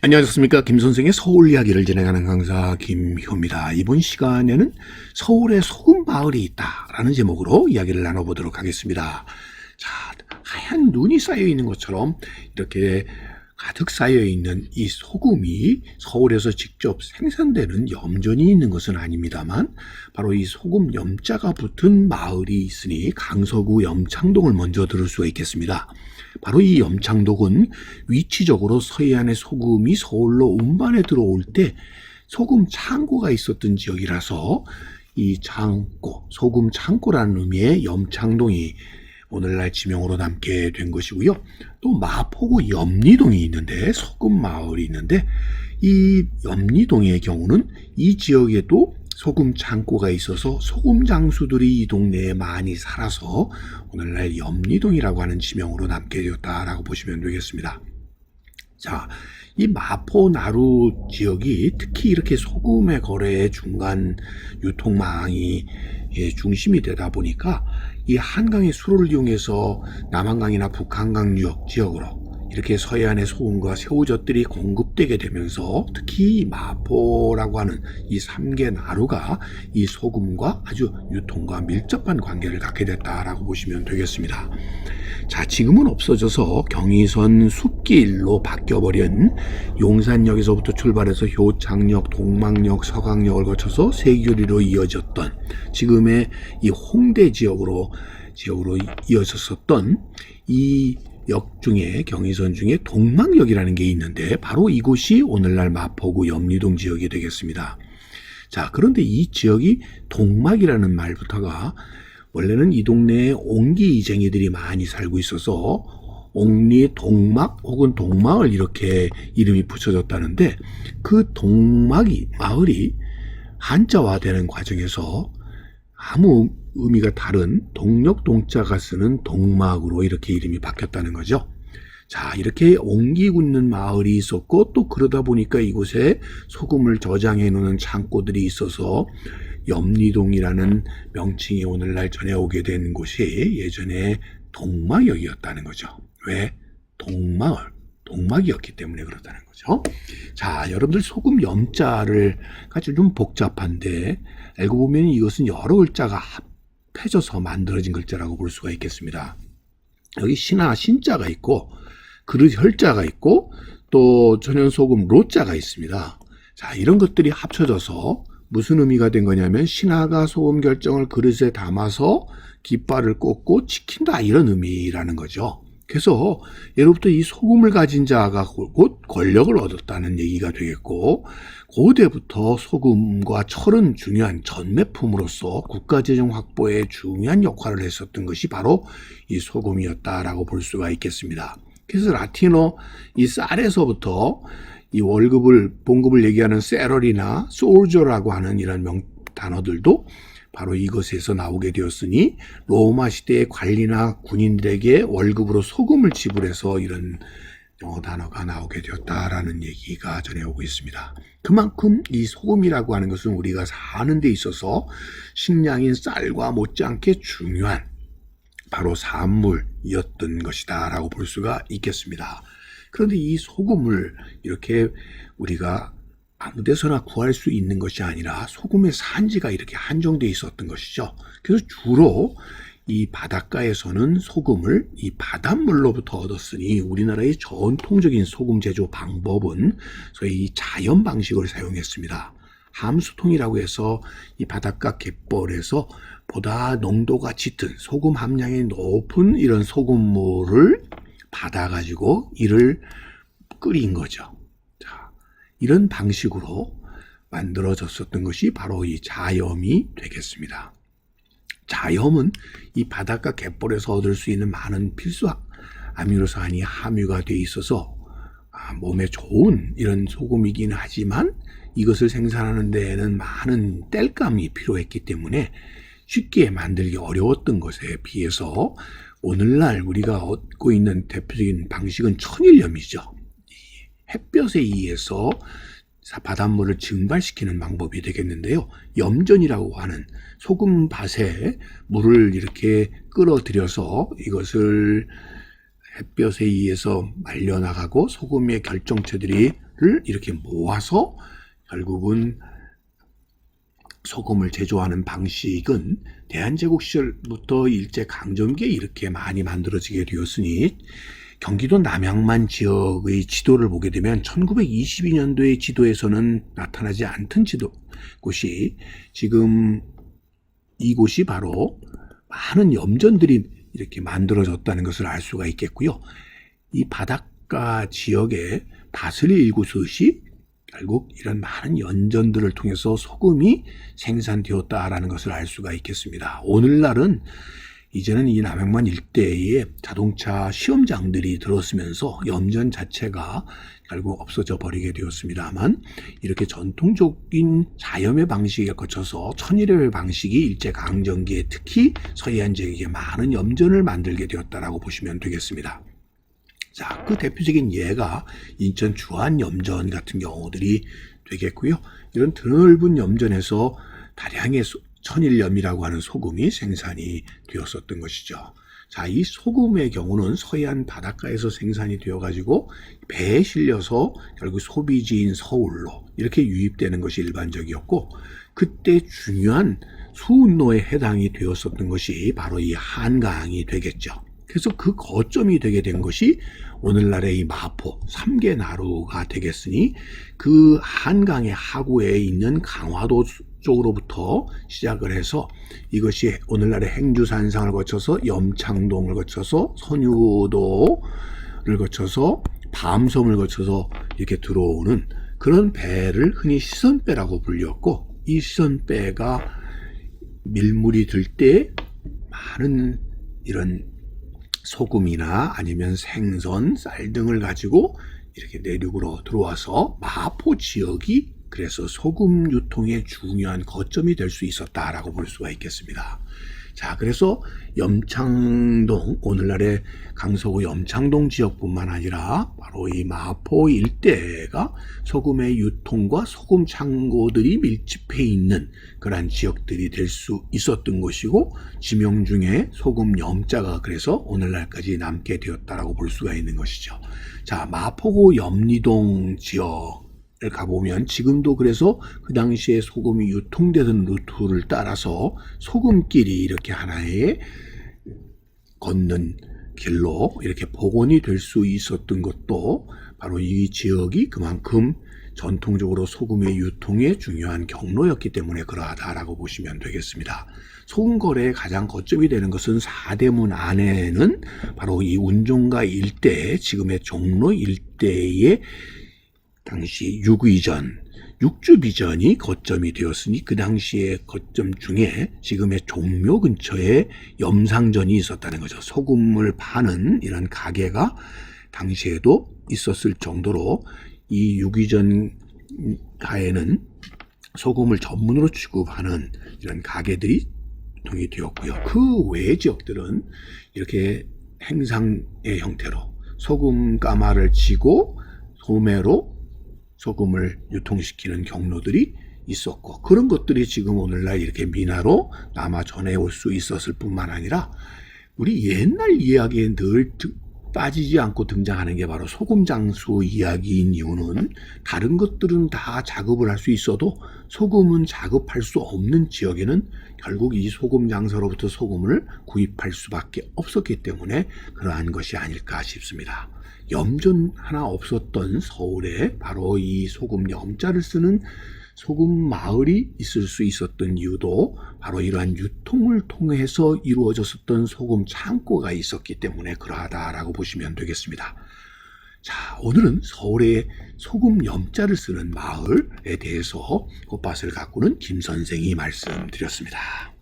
안녕하셨습니까? 김선생의 서울 이야기를 진행하는 강사 김효입니다. 이번 시간에는 서울에 소금 마을이 있다라는 제목으로 이야기를 나눠보도록 하겠습니다. 자, 하얀 눈이 쌓여 있는 것처럼 이렇게 가득 쌓여 있는 이 소금이 서울에서 직접 생산되는 염전이 있는 것은 아닙니다만 바로 이 소금 염자가 붙은 마을이 있으니 강서구 염창동을 먼저 들을 수가 있겠습니다. 바로 이 염창동은 위치적으로 서해안의 소금이 서울로 운반해 들어올 때 소금 창고가 있었던 지역이라서 이 창고, 소금 창고라는 의미의 염창동이 오늘날 지명으로 남게 된 것이고요. 또 마포구 염리동이 있는데 소금 마을이 있는데 이 염리동의 경우는 이 지역에도 소금 창고가 있어서 소금 장수들이 이 동네에 많이 살아서 오늘날 염리동이라고 하는 지명으로 남게 되었다라고 보시면 되겠습니다. 자, 이 마포 나루 지역이 특히 이렇게 소금의 거래의 중간 유통망이 중심이 되다 보니까 이 한강의 수로를 이용해서 남한강이나 북한강 지역으로 이렇게 서해안의 소금과 새우젓들이 공급되게 되면서 특히 마포라고 하는 이 3개 나루가 이 소금과 아주 유통과 밀접한 관계를 갖게 됐다라고 보시면 되겠습니다. 자, 지금은 없어져서 경의선 숲길로 바뀌어버린 용산역에서부터 출발해서 효창역, 동막역, 서강역을 거쳐서 세교리로 이어졌던 지금의 이 홍대 지역으로 이어졌었던 이 역 중에 경의선 중에 동막역이라는 게 있는데 바로 이곳이 오늘날 마포구 염리동 지역이 되겠습니다. 자, 그런데 이 지역이 동막이라는 말부터가 원래는 이 동네에 옹기이쟁이들이 많이 살고 있어서 옹리, 동막 혹은 동마을 이렇게 이름이 붙여졌다는데 그 마을이 한자화되는 과정에서 아무 의미가 다른 동력 동자가 쓰는 동막으로 이렇게 이름이 바뀌었다는 거죠. 자, 이렇게 옹기 굳는 마을이 있었고 또 그러다 보니까 이곳에 소금을 저장해 놓는 창고들이 있어서 염리동이라는 명칭이 오늘날 전해오게 된 곳이 예전에 동막역이었다는 거죠. 왜? 동막이었기 때문에 그렇다는 거죠. 자, 여러분들 소금 염자를 아주 좀 복잡한데 알고 보면 이것은 여러 글자가 합해져서 만들어진 글자라고 볼 수가 있겠습니다. 여기 신하 신자가 있고 그릇 혈자가 있고 또 전현소금 로자가 있습니다. 자, 이런 것들이 합쳐져서 무슨 의미가 된 거냐면 신하가 소금 결정을 그릇에 담아서 깃발을 꽂고 지킨다 이런 의미라는 거죠. 그래서 예로부터 이 소금을 가진 자가 곧 권력을 얻었다는 얘기가 되겠고 고대부터 소금과 철은 중요한 전매품으로서 국가재정 확보에 중요한 역할을 했었던 것이 바로 이 소금이었다라고 볼 수가 있겠습니다. 그래서 라틴어 이 쌀에서부터 이 봉급을 얘기하는 셀러리나 솔저라고 하는 이런 단어들도 바로 이것에서 나오게 되었으니 로마 시대의 관리나 군인들에게 월급으로 소금을 지불해서 이런 영어 단어가 나오게 되었다라는 얘기가 전해오고 있습니다. 그만큼 이 소금이라고 하는 것은 우리가 사는 데 있어서 식량인 쌀과 못지않게 중요한 바로 산물이었던 것이다 라고 볼 수가 있겠습니다. 그런데 이 소금을 이렇게 우리가 아무 데서나 구할 수 있는 것이 아니라 소금의 산지가 이렇게 한정되어 있었던 것이죠. 그래서 주로 이 바닷가에서는 소금을 이 바닷물로부터 얻었으니 우리나라의 전통적인 소금 제조 방법은 소위 자연 방식을 사용했습니다. 함수통이라고 해서 이 바닷가 갯벌에서 보다 농도가 짙은 소금 함량이 높은 이런 소금물을 받아가지고 이를 끓인 거죠. 이런 방식으로 만들어졌었던 것이 바로 이 자염이 되겠습니다. 자염은 이 바닷가 갯벌에서 얻을 수 있는 많은 필수 아미노산이 함유가 되어 있어서 몸에 좋은 이런 소금이긴 하지만 이것을 생산하는 데에는 많은 땔감이 필요했기 때문에 쉽게 만들기 어려웠던 것에 비해서 오늘날 우리가 얻고 있는 대표적인 방식은 천일염이죠. 햇볕에 의해서 바닷물을 증발시키는 방법이 되겠는데요. 염전이라고 하는 소금밭에 물을 이렇게 끌어들여서 이것을 햇볕에 의해서 말려나가고 소금의 결정체들이 이렇게 모아서 결국은 소금을 제조하는 방식은 대한제국 시절부터 일제강점기에 이렇게 많이 만들어지게 되었으니 경기도 남양만 지역의 지도를 보게 되면 1922년도의 지도에서는 나타나지 않던 곳이 지금 이곳이 바로 많은 염전들이 이렇게 만들어졌다는 것을 알 수가 있겠고요. 이 바닷가 지역에 바스리 일구스시 결국 이런 많은 연전들을 통해서 소금이 생산되었다라는 것을 알 수가 있겠습니다. 오늘날은 이제는 이 남양만 일대에 자동차 시험장들이 들어서면서 염전 자체가 결국 없어져 버리게 되었습니다만 이렇게 전통적인 자염의 방식에 거쳐서 천일의 방식이 일제강점기에 특히 서해안 지역에 많은 염전을 만들게 되었다라고 보시면 되겠습니다. 자, 그 대표적인 예가 인천 주안염전 같은 경우들이 되겠고요. 이런 드넓은 염전에서 다량의 천일염이라고 하는 소금이 생산이 되었었던 것이죠. 자, 이 소금의 경우는 서해안 바닷가에서 생산이 되어가지고 배에 실려서 결국 소비지인 서울로 이렇게 유입되는 것이 일반적이었고 그때 중요한 수운로에 해당이 되었었던 것이 바로 이 한강이 되겠죠. 그래서 그 거점이 되게 된 것이 오늘날의 이 마포 삼계나루가 되겠으니 그 한강의 하구에 있는 강화도 쪽으로부터 시작을 해서 이것이 오늘날의 행주산상을 거쳐서 염창동을 거쳐서 선유도를 거쳐서 밤섬을 거쳐서 이렇게 들어오는 그런 배를 흔히 시선배라고 불렸고 이 시선배가 밀물이 들 때 많은 이런 소금이나 아니면 생선, 쌀 등을 가지고 이렇게 내륙으로 들어와서 마포 지역이 그래서 소금 유통의 중요한 거점이 될 수 있었다라고 볼 수가 있겠습니다. 자, 그래서 염창동, 오늘날의 강서구 염창동 지역뿐만 아니라 바로 이 마포 일대가 소금의 유통과 소금 창고들이 밀집해 있는 그러한 지역들이 될 수 있었던 것이고 지명 중에 소금 염자가 그래서 오늘날까지 남게 되었다라고 볼 수가 있는 것이죠. 자, 마포구 염리동 지역 가보면 지금도 그래서 그 당시에 소금이 유통되던 루트를 따라서 소금길이 이렇게 하나의 걷는 길로 이렇게 복원이 될 수 있었던 것도 바로 이 지역이 그만큼 전통적으로 소금의 유통에 중요한 경로였기 때문에 그러하다라고 보시면 되겠습니다. 소금 거래의 가장 거점이 되는 것은 사대문 안에는 바로 이 운종가 일대, 지금의 종로 일대의 당시 육주비전이 거점이 되었으니 그 당시의 거점 중에 지금의 종묘 근처에 염상전이 있었다는 거죠. 소금을 파는 이런 가게가 당시에도 있었을 정도로 이 육위전 가에는 소금을 전문으로 취급하는 이런 가게들이 유통이 되었고요. 그 외의 지역들은 이렇게 행상의 형태로 소금 가마를 치고 소매로 소금을 유통시키는 경로들이 있었고 그런 것들이 지금 오늘날 이렇게 민화로 남아 전해올 수 있었을 뿐만 아니라 우리 옛날 이야기에 늘 빠지지 않고 등장하는 게 바로 소금 장수 이야기인 이유는 다른 것들은 다 작업을 할 수 있어도 소금은 작업할 수 없는 지역에는 결국 이 소금 장사로부터 소금을 구입할 수밖에 없었기 때문에 그러한 것이 아닐까 싶습니다. 염전 하나 없었던 서울에 바로 이 소금 염자를 쓰는 소금 마을이 있을 수 있었던 이유도 바로 이러한 유통을 통해서 이루어졌었던 소금 창고가 있었기 때문에 그러하다라고 보시면 되겠습니다. 자, 오늘은 서울의 소금 염자를 쓰는 마을에 대해서 꽃밭을 가꾸는 김 선생이 말씀드렸습니다.